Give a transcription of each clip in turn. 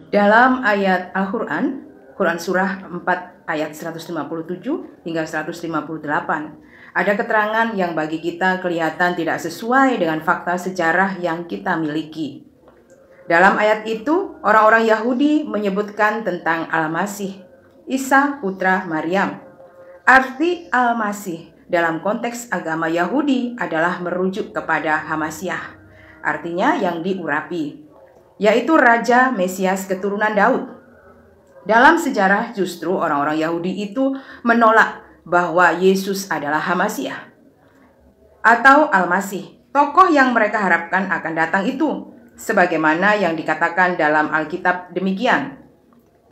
Dalam ayat Al-Quran, Quran Surah 4 ayat 157 hingga 158, ada keterangan yang bagi kita kelihatan tidak sesuai dengan fakta sejarah yang kita miliki. Dalam ayat itu, orang-orang Yahudi menyebutkan tentang Al-Masih, Isa putra Maryam. Arti Al-Masih dalam konteks agama Yahudi adalah merujuk kepada Hamasyah, artinya yang diurapi, yaitu Raja Mesias keturunan Daud. Dalam sejarah justru orang-orang Yahudi itu menolak bahwa Yesus adalah Hamasyah atau Al-Masih, tokoh yang mereka harapkan akan datang itu, sebagaimana yang dikatakan dalam Alkitab demikian.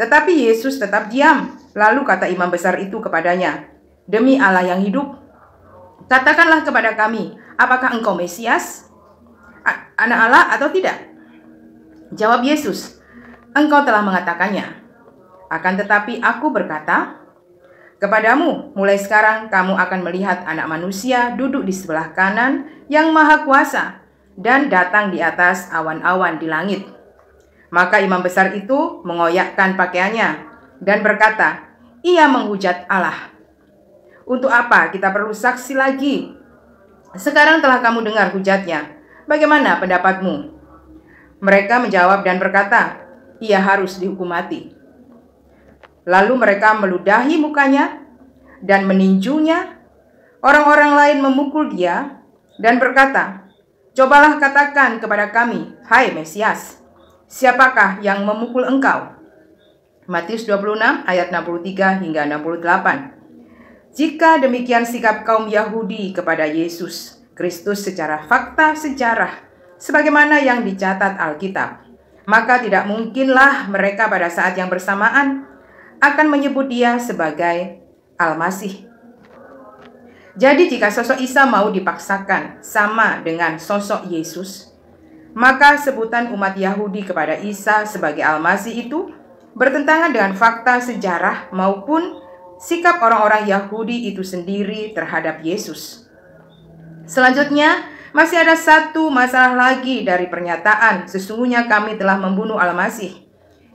Tetapi Yesus tetap diam. Lalu kata imam besar itu kepadanya, "Demi Allah yang hidup, katakanlah kepada kami, apakah engkau Mesias, anak Allah atau tidak?" Jawab Yesus, "Engkau telah mengatakannya. Akan tetapi aku berkata kepadamu, mulai sekarang kamu akan melihat Anak Manusia duduk di sebelah kanan yang Maha Kuasa dan datang di atas awan-awan di langit." Maka imam besar itu mengoyakkan pakaiannya dan berkata, "Ia menghujat Allah. Untuk apa kita perlu saksi lagi? Sekarang telah kamu dengar hujatnya. Bagaimana pendapatmu?" Mereka menjawab dan berkata, "Ia harus dihukum mati." Lalu mereka meludahi mukanya dan meninjunya. Orang-orang lain memukul dia dan berkata, "Cobalah katakan kepada kami, hai Mesias, siapakah yang memukul engkau?" Matius 26 ayat 63 hingga 68. Jika demikian sikap kaum Yahudi kepada Yesus Kristus secara fakta sejarah, sebagaimana yang dicatat Alkitab, maka tidak mungkinlah mereka pada saat yang bersamaan akan menyebut dia sebagai Al-Masih. Jadi jika sosok Isa mau dipaksakan sama dengan sosok Yesus, maka sebutan umat Yahudi kepada Isa sebagai Al-Masih itu bertentangan dengan fakta sejarah maupun sikap orang-orang Yahudi itu sendiri terhadap Yesus. Selanjutnya, masih ada satu masalah lagi dari pernyataan sesungguhnya kami telah membunuh Al-Masih,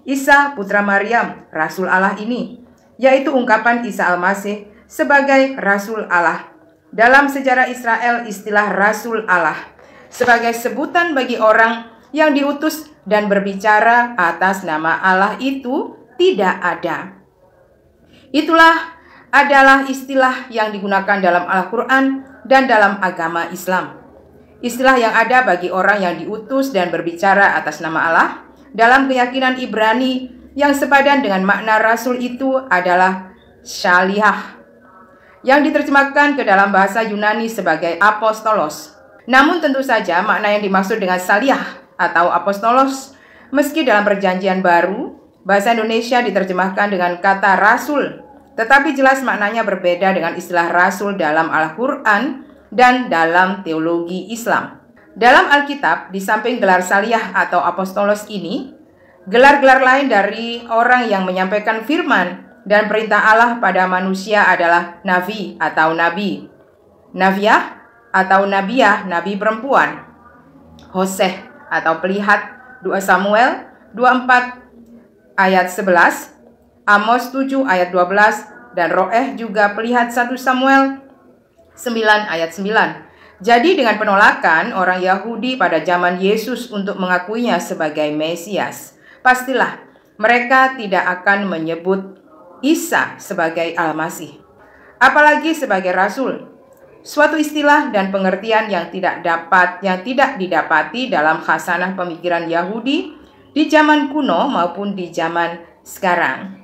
Isa putra Maryam, Rasul Allah ini, yaitu ungkapan Isa Al-Masih sebagai Rasul Allah. Dalam sejarah Israel, istilah Rasul Allah sebagai sebutan bagi orang yang diutus dan berbicara atas nama Allah itu tidak ada. Itulah adalah istilah yang digunakan dalam Al-Quran dan dalam agama Islam. Istilah yang ada bagi orang yang diutus dan berbicara atas nama Allah dalam keyakinan Ibrani yang sepadan dengan makna Rasul itu adalah Shaliah, yang diterjemahkan ke dalam bahasa Yunani sebagai Apostolos. Namun tentu saja makna yang dimaksud dengan Shaliah atau Apostolos, meski dalam Perjanjian Baru, bahasa Indonesia diterjemahkan dengan kata Rasul, tetapi jelas maknanya berbeda dengan istilah Rasul dalam Al-Quran dan dalam teologi Islam. Dalam Alkitab, di samping gelar Shaliah atau Apostolos ini, gelar-gelar lain dari orang yang menyampaikan firman dan perintah Allah pada manusia adalah Nabi atau Nabi, Nabiah atau Nabiah, Nabi perempuan, Hoseh atau Pelihat, 2 Samuel 24 ayat 11, Amos 7 ayat 12, dan Roeh juga Pelihat 1 Samuel 9 ayat 9. Jadi dengan penolakan orang Yahudi pada zaman Yesus untuk mengakuinya sebagai Mesias, pastilah mereka tidak akan menyebut Isa sebagai Al-Masih, apalagi sebagai Rasul. Suatu istilah dan pengertian yang tidak didapati dalam khasanah pemikiran Yahudi di zaman kuno maupun di zaman sekarang.